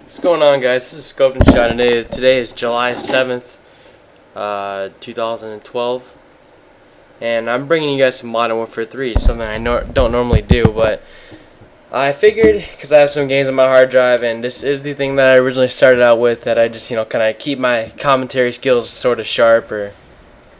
What's going on, guys? This is Scoped and Shot, and today is July 7th, 2012, and I'm bringing you guys some Modern Warfare 3, something I don't normally do, but I figured, because I have some games on my hard drive, and this is the thing that I originally started out with, that I just, kind of keep my commentary skills sort of sharp, or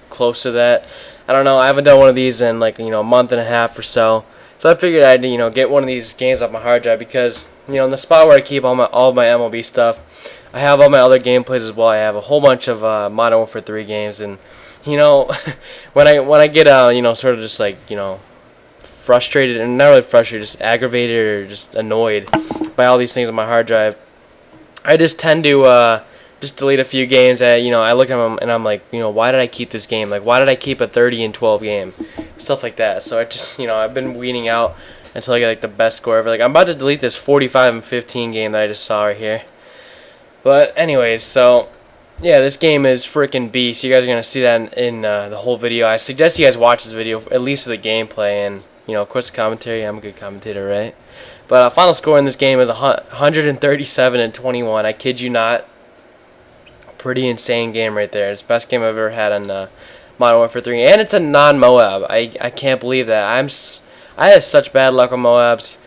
close to that. I don't know, I haven't done one of these in, a month and a half or so. So I figured I'd get one of these games off my hard drive because in the spot where I keep all of my MLB stuff, I have all my other gameplays as well. I have a whole bunch of Modern Warfare 3 games, and when I get sort of just frustrated, and not really frustrated, just aggravated or just annoyed by all these things on my hard drive, I just tend to just delete a few games that I look at them and I'm like, why did I keep this game? Like, why did I keep a 30-12 game? Stuff like that. So I just I've been weeding out until I get the best score ever. I'm about to delete this 45-15 game that I just saw right here. But anyways, so yeah, this game is freaking beast. You guys are gonna see that in the whole video. I suggest you guys watch this video, at least for the gameplay, and of course the commentary. I'm a good commentator, right? But final score in this game is 137-21. I kid you not. Pretty insane game right there. It's the best game I've ever had on Modern Warfare 3, and it's a non-Moab. I can't believe that. I have such bad luck with Moabs.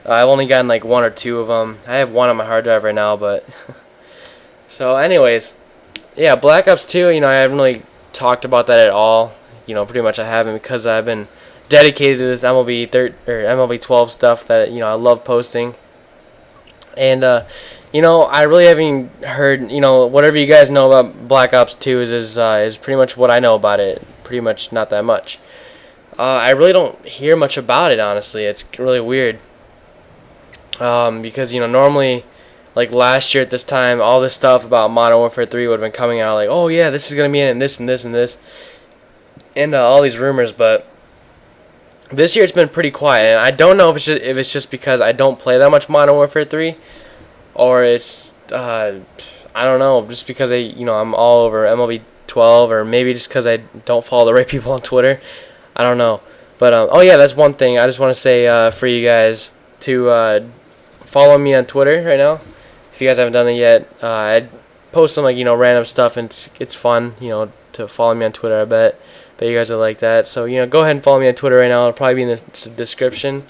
I've only gotten one or two of them. I have one on my hard drive right now, but so anyways, yeah, Black Ops 2. I haven't really talked about that at all. Pretty much I haven't, because I've been dedicated to this MLB 12 stuff that I love posting, and I really haven't heard, whatever you guys know about Black Ops 2 is pretty much what I know about it. Pretty much not that much. I really don't hear much about it, honestly. It's really weird. Because, normally, last year at this time, all this stuff about Modern Warfare 3 would have been coming out, oh yeah, this is going to be in this and this and this. And all these rumors, but this year it's been pretty quiet. And I don't know if it's just because I don't play that much Modern Warfare 3. Or it's, I don't know, just because I'm all over MLB 12, or maybe just because I don't follow the right people on Twitter. I don't know. But, oh yeah, that's one thing. I just want to say for you guys to follow me on Twitter right now. If you guys haven't done it yet, I post some, random stuff, and it's fun, to follow me on Twitter, I bet. Bet you guys will like that. So, go ahead and follow me on Twitter right now. It'll probably be in the description.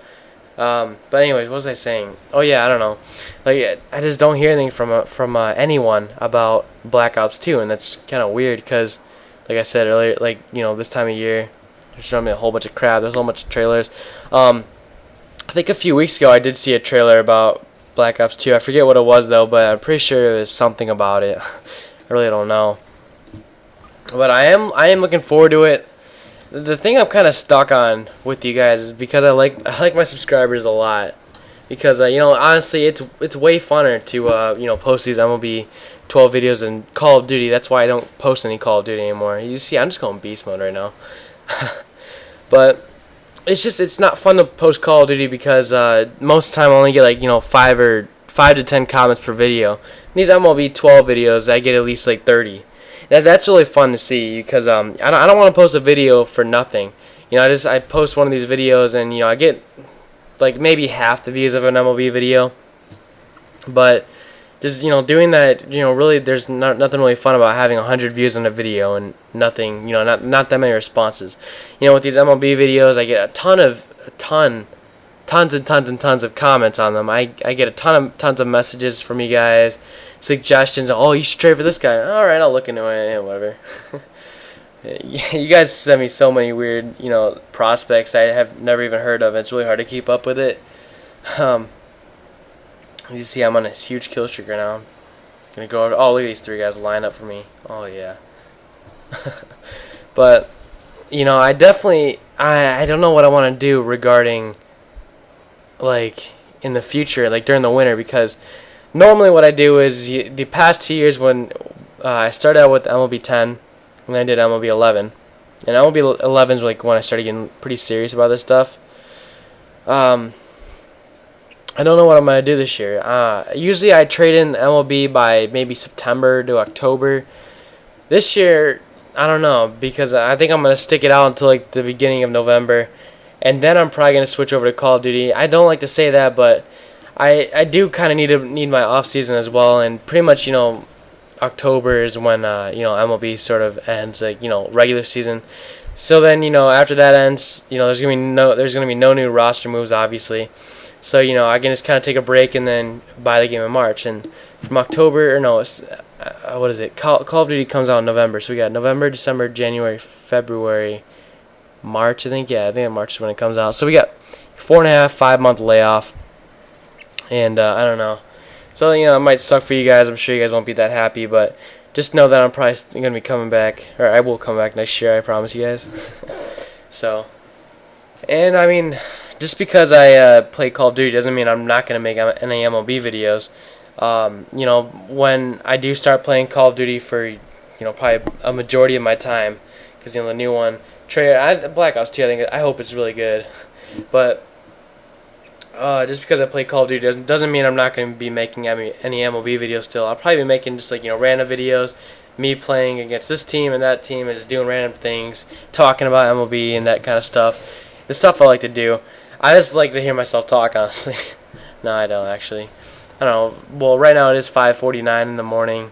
But anyways, what was I saying? Oh yeah, I don't know. I just don't hear anything from anyone about Black Ops 2, and that's kind of weird because, like I said earlier, this time of year, there's showing me a whole bunch of crap. There's a whole bunch of trailers. I think a few weeks ago I did see a trailer about Black Ops 2. I forget what it was though, but I'm pretty sure it was something about it. I really don't know. But I am looking forward to it. The thing I'm kind of stuck on with you guys is because I like my subscribers a lot, because honestly it's way funner to post these MLB 12 videos and Call of Duty. That's why I don't post any Call of Duty anymore. You see, I'm just going beast mode right now. But it's not fun to post Call of Duty because most of the time I only get 5 to 10 comments per video. These MLB 12 videos I get at least 30. That's really fun to see, because I don't want to post a video for nothing. I post one of these videos and I get maybe half the views of an MLB video. But just doing that, really there's nothing really fun about having 100 views on a video and nothing, not that many responses. With these MLB videos, I get tons and tons of comments on them. I get tons of messages from you guys. Suggestions. Oh, you should trade for this guy. All right, I'll look into it. Yeah, whatever. You guys send me so many weird, prospects I have never even heard of. It's really hard to keep up with it. You see, I'm on a huge kill streak right now. I'm gonna go over. Oh, look at these three guys line up for me. Oh yeah. But I definitely I don't know what I want to do regarding in the future, during the winter, because normally what I do is the past 2 years when I started out with MLB 10 and I did MLB 11, and MLB 11 is when I started getting pretty serious about this stuff. I don't know what I'm going to do this year. Usually I trade in MLB by maybe September to October. This year, I don't know, because I think I'm going to stick it out until the beginning of November, and then I'm probably going to switch over to Call of Duty. I don't like to say that, but I do kind of need my off season as well, and pretty much October is when MLB sort of ends, like regular season. So then after that ends, there's gonna be no new roster moves, obviously. So I can just kind of take a break and then buy the game in March. And from October, or no, it's, what is it? Call of Duty comes out in November. So we got November, December, January, February, March. I think March is when it comes out. So we got 4.5, 5 month layoff. And I don't know. So it might suck for you guys. I'm sure you guys won't be that happy, but just know that I'm probably gonna be coming back, or I will come back next year. I promise you guys. So, and I mean, just because I play Call of Duty doesn't mean I'm not gonna make any MLB videos. When I do start playing Call of Duty for probably a majority of my time, because the new one, Black Ops 2, I hope it's really good, but. Just because I play Call of Duty doesn't mean I'm not going to be making any MLB videos still. I'll probably be making just random videos, me playing against this team and that team and just doing random things, talking about MLB and that kind of stuff. The stuff I like to do. I just like to hear myself talk, honestly. No, I don't actually. I don't know. Well, right now it is 5:49 in the morning.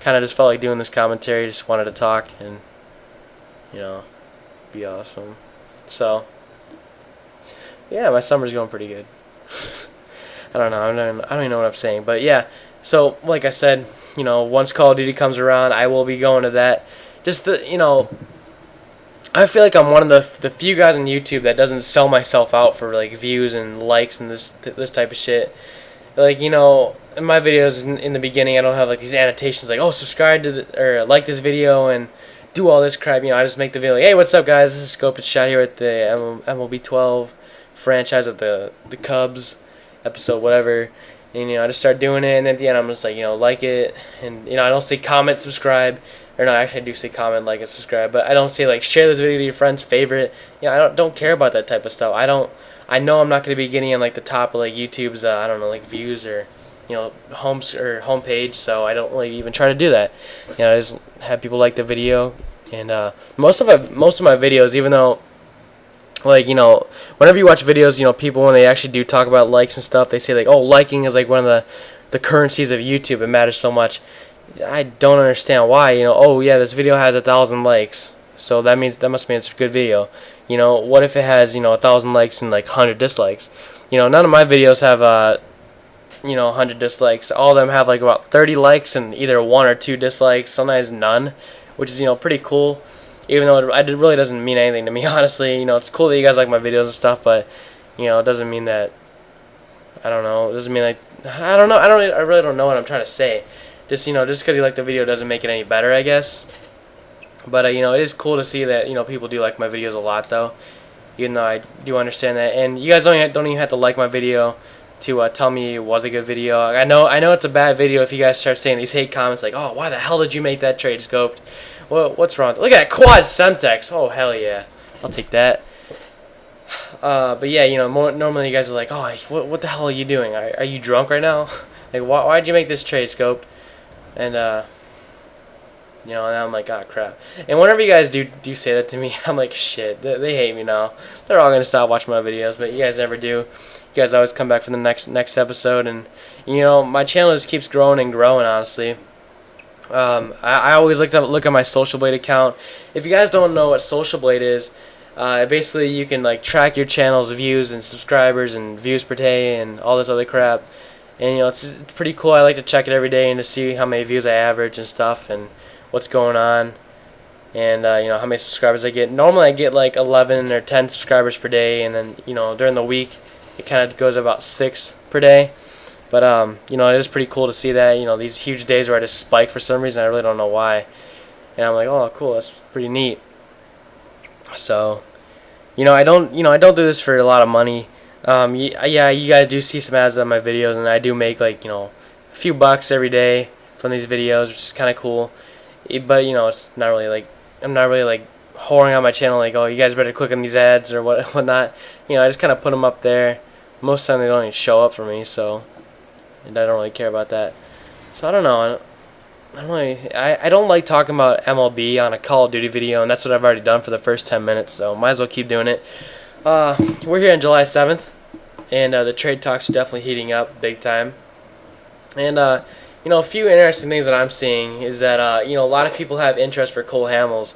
Kind of just felt like doing this commentary. Just wanted to talk and be awesome. So yeah, my summer's going pretty good. I don't know. I don't even know what I'm saying. But yeah, so like I said, once Call of Duty comes around, I will be going to that. Just I feel like I'm one of the few guys on YouTube that doesn't sell myself out for views and likes and this type of shit. In my videos in the beginning, I don't have these annotations oh, subscribe to or like this video and do all this crap. I just make the video hey, what's up guys? This is Scope Shot here at the MLB 12 franchise of the Cubs episode, whatever, and I just start doing it, and at the end I'm just like it, and I don't say comment, subscribe, or no, actually I do say comment, like, and subscribe, but I don't say share this video to your friends, favorite. I don't care about that type of stuff. I know I'm not going to be getting in the top of YouTube's I don't know views or homepage, so I don't really even try to do that. I just have people like the video, and most of my videos, even though whenever you watch videos, people, when they actually do talk about likes and stuff, they say oh, liking is one of the currencies of YouTube. It matters so much. I don't understand why. Oh yeah, this video has 1,000 likes, so that must mean it's a good video. What if it has 1,000 likes and 100 dislikes? None of my videos have 100 dislikes. All of them have about 30 likes and either 1 or 2 dislikes. Sometimes none, which is really pretty cool. Even though it really doesn't mean anything to me, honestly. It's cool that you guys like my videos and stuff, but it doesn't mean that. I don't know. It doesn't mean I don't know. I really don't know what I'm trying to say. Just just because you like the video doesn't make it any better, I guess. But it is cool to see that people do like my videos a lot, though. Even though I do understand that, and you guys don't even have to like my video to tell me it was a good video. I know it's a bad video if you guys start saying these hate comments oh, why the hell did you make that trade, Scoped? What's wrong? Look at that quad Semtex. Oh, hell yeah. I'll take that. But yeah, normally you guys are oh, what the hell are you doing? Are you drunk right now? Why'd you make this trade, Scoped? And, and I'm oh, crap. And whenever you guys do say that to me, I'm shit, they hate me now. They're all going to stop watching my videos, but you guys never do. You guys always come back for the next episode, and, my channel just keeps growing and growing, honestly. I always like to look at my Social Blade account. If you guys don't know what Social Blade is, basically you can track your channel's views and subscribers and views per day and all this other crap. And it's pretty cool. I like to check it every day and to see how many views I average and stuff and what's going on. And how many subscribers I get. Normally I get 11 or 10 subscribers per day, and then during the week it kind of goes about 6 per day. But it is pretty cool to see that, these huge days where I just spike for some reason. I really don't know why. And I'm oh, cool, that's pretty neat. So, I don't do this for a lot of money. Yeah, you guys do see some ads on my videos, and I do make a few bucks every day from these videos, which is kind of cool. But it's not really I'm not really whoring on my channel oh, you guys better click on these ads or whatnot. I just kind of put them up there. Most of the time they don't even show up for me, so. And I don't really care about that. So I don't know. I don't like talking about MLB on a Call of Duty video, and that's what I've already done for the first 10 minutes. So might as well keep doing it. We're here on July 7th. and the trade talks are definitely heating up big time. And a few interesting things that I'm seeing is that a lot of people have interest for Cole Hamels,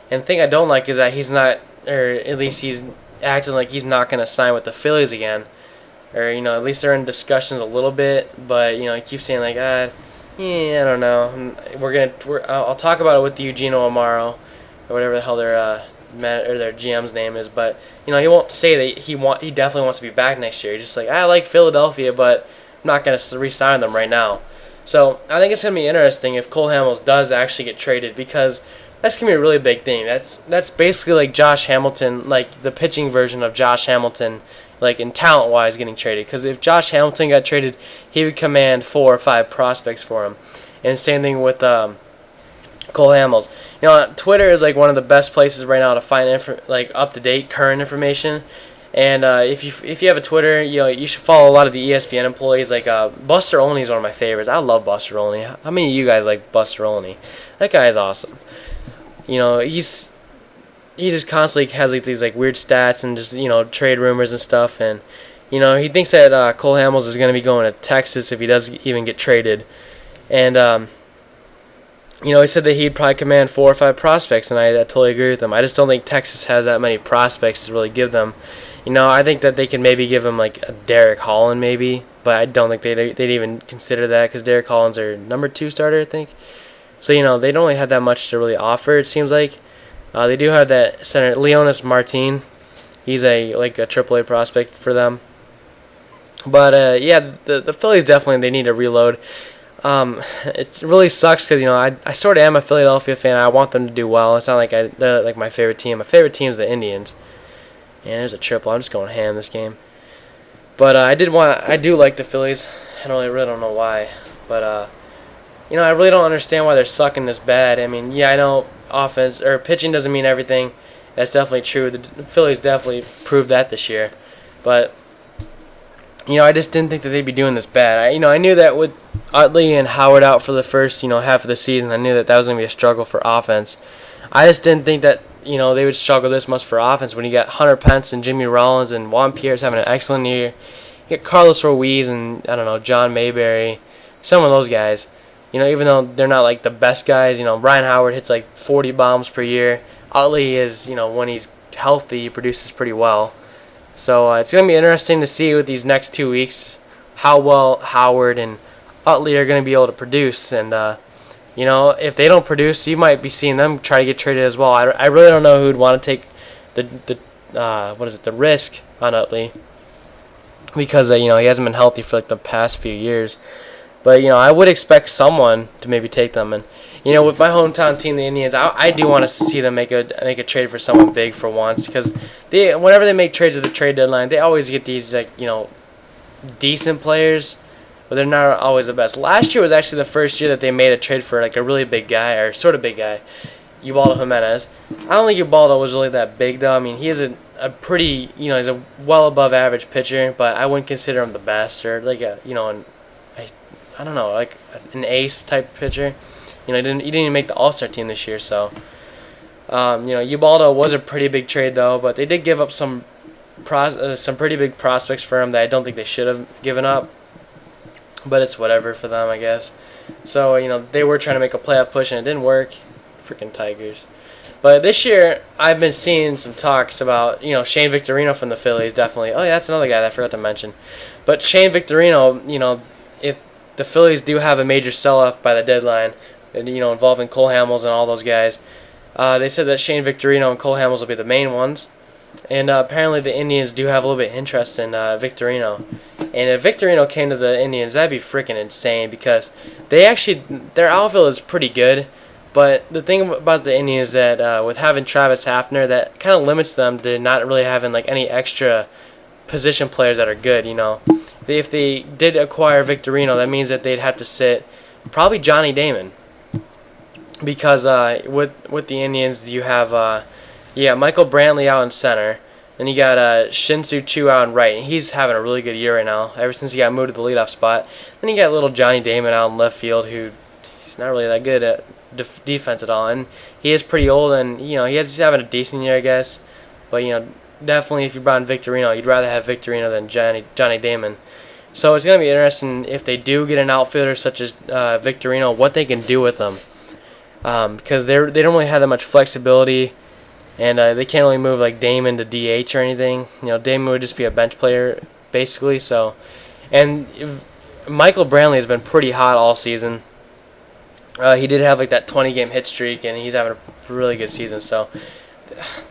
and the thing I don't like is that he's not, or at least he's acting like he's not going to sign with the Phillies again, or at least they're in discussions a little bit, but he keeps saying like, yeah, I don't know, I'll talk about it with Eugenio Amaro, or whatever the hell their GM's name is, but he won't say that he definitely wants to be back next year. He's just like, I like Philadelphia, but I'm not going to re-sign them right now. So I think it's going to be interesting if Cole Hamels does actually get traded, because that's going to be a really big thing. That's basically like Josh Hamilton, like the pitching version of Josh Hamilton, like in talent-wise getting traded. Because if Josh Hamilton got traded, he would command 4 or 5 prospects for him. And same thing with Cole Hamels. Twitter is like one of the best places right now to find up-to-date current information. And if you have a Twitter, you should follow a lot of the ESPN employees. Like Buster Olney is one of my favorites. I love Buster Olney. How many of you guys like Buster Olney? That guy is awesome. He just constantly has like these like weird stats and just trade rumors and stuff. And he thinks that Cole Hamels is going to be going to Texas if he does even get traded. And he said that he'd probably command 4 or 5 prospects, and I totally agree with him. I just don't think Texas has that many prospects to really give them. I think that they can maybe give him like a Derek Holland maybe, but I don't think they'd even consider that, because Derek Holland's their number 2 starter, I think. So they don't really have that much to really offer, it seems like. They do have that center Leonis Martin. He's a AAA prospect for them. But the Phillies definitely, they need to reload. It really sucks because I sort of am a Philadelphia fan. I want them to do well. It's not like they're like my favorite team. My favorite team is the Indians. And there's a triple. I'm just going ham this game. But I do like the Phillies. I really don't know why. But I really don't understand why they're sucking this bad. I mean, I know offense or pitching doesn't mean everything. That's definitely true. The Phillies definitely proved that this year. But I just didn't think that they'd be doing this bad. I knew that with Utley and Howard out for the first half of the season, I knew that was going to be a struggle for offense. I just didn't think that they would struggle this much for offense when you got Hunter Pence and Jimmy Rollins and Juan Pierre's having an excellent year. You get Carlos Ruiz and John Mayberry, some of those guys. Even though they're not like the best guys, Ryan Howard hits like 40 bombs per year. Utley is, when he's healthy, he produces pretty well. So it's going to be interesting to see with these next 2 weeks how well Howard and Utley are going to be able to produce. And, if they don't produce, you might be seeing them try to get traded as well. I really don't know who would want to take the risk on Utley, because, he hasn't been healthy for like the past few years. But, I would expect someone to maybe take them. And, with my hometown team, the Indians, I do want to see them make a trade for someone big for once, because whenever they make trades at the trade deadline, they always get these decent players, but they're not always the best. Last year was actually the first year that they made a trade for like a really big guy, or sort of big guy, Ubaldo Jimenez. I don't think Ubaldo was really that big though. I mean, he is a pretty he's a well above average pitcher, but I wouldn't consider him the best, or like I don't know, like an ace type pitcher. He didn't even make the All-Star team this year, so Ubaldo was a pretty big trade though, but they did give up some pretty big prospects for him that I don't think they should have given up. But it's whatever for them, I guess. So they were trying to make a playoff push and it didn't work. Freaking Tigers. But this year I've been seeing some talks about Shane Victorino from the Phillies, definitely. Oh yeah, that's another guy that I forgot to mention. But Shane Victorino, if the Phillies do have a major sell-off by the deadline, involving Cole Hamels and all those guys, they said that Shane Victorino and Cole Hamels will be the main ones. And apparently the Indians do have a little bit of interest in Victorino. And if Victorino came to the Indians, that'd be freaking insane, because their outfield is pretty good. But the thing about the Indians is that with having Travis Hafner, that kind of limits them to not really having like any extra position players that are good. If they did acquire Victorino, that means that they'd have to sit probably Johnny Damon, because with the Indians you have Michael Brantley out in center, then you got Shin-Soo Choo out in right, and he's having a really good year right now ever since he got moved to the leadoff spot. Then you got little Johnny Damon out in left field, who he's not really that good at defense at all, and he is pretty old, and he's having a decent year, I guess. But definitely if you brought in Victorino, you'd rather have Victorino than Johnny Damon. So it's going to be interesting if they do get an outfielder such as Victorino, what they can do with them. Because they don't really have that much flexibility, and they can't really move like Damon to DH or anything. Damon would just be a bench player basically. So, and Michael Brantley has been pretty hot all season. He did have like that 20-game hit streak, and he's having a really good season. So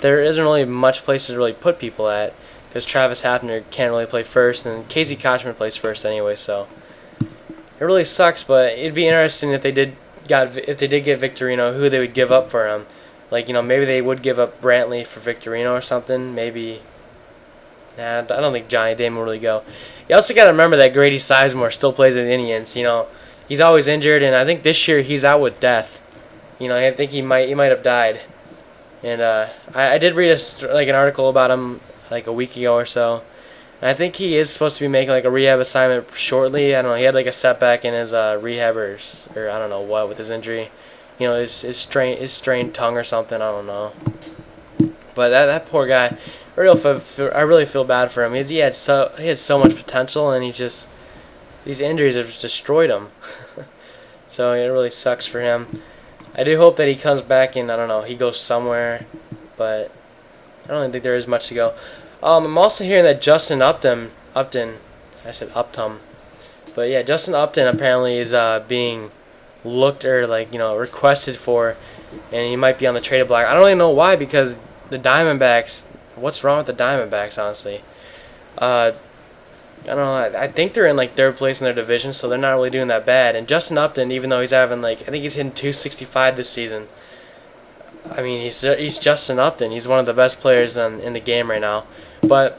there isn't really much places to really put people at, because Travis Hafner can't really play first, and Casey Kochman plays first anyway. So it really sucks, but it'd be interesting if they did get Victorino, who they would give up for him. Like, maybe they would give up Brantley for Victorino or something. Maybe. Nah, I don't think Johnny Damon will really go. You also got to remember that Grady Sizemore still plays in the Indians. He's always injured, and I think this year he's out with death. I think he might have died. And I did read an article about him like a week ago or so. And I think he is supposed to be making like a rehab assignment shortly. I don't know. He had like a setback in his rehab or I don't know what with his injury. His strained tongue or something. I don't know. But that poor guy, I really feel bad for him. He had so much potential, and these injuries have destroyed him. So it really sucks for him. I do hope that he comes back and, I don't know, he goes somewhere, but I don't think there is much to go. I'm also hearing that Justin Upton, I said Upton, but yeah, Justin Upton apparently is being looked or requested for, and he might be on the trade block. I don't really know why, because the Diamondbacks, what's wrong with the Diamondbacks, honestly? I don't know. I think they're in like third place in their division, so they're not really doing that bad. And Justin Upton, even though he's having I think he's hitting 265 this season. I mean, he's Justin Upton. He's one of the best players in the game right now. But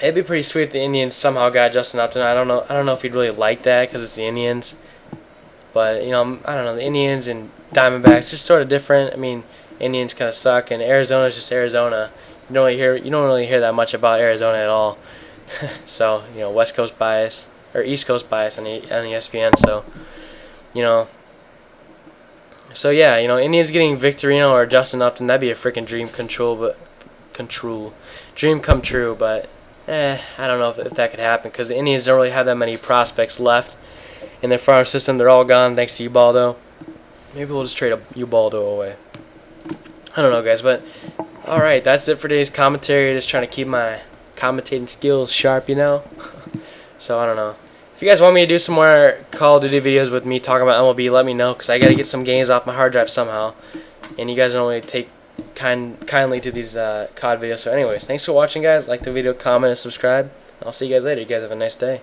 it'd be pretty sweet if the Indians somehow got Justin Upton. I don't know if he'd really like that, because it's the Indians. But I don't know. The Indians and Diamondbacks are sort of different. I mean, Indians kind of suck, and Arizona's just Arizona. You don't really hear that much about Arizona at all. So, West Coast bias, or East Coast bias on ESPN. So, yeah, Indians getting Victorino or Justin Upton, that'd be a freaking dream come true. But I don't know if that could happen, because the Indians don't really have that many prospects left in their farm system. They're all gone thanks to Ubaldo. Maybe we'll just trade Ubaldo away. I don't know, guys, but all right, that's it for today's commentary. Just trying to keep my commentating skills sharp, So I don't know. If you guys want me to do some more Call of Duty videos with me talking about MLB, let me know, because I got to get some games off my hard drive somehow. And you guys don't really take kindly to these COD videos. So anyways, thanks for watching, guys. Like the video, comment, and subscribe. I'll see you guys later. You guys have a nice day.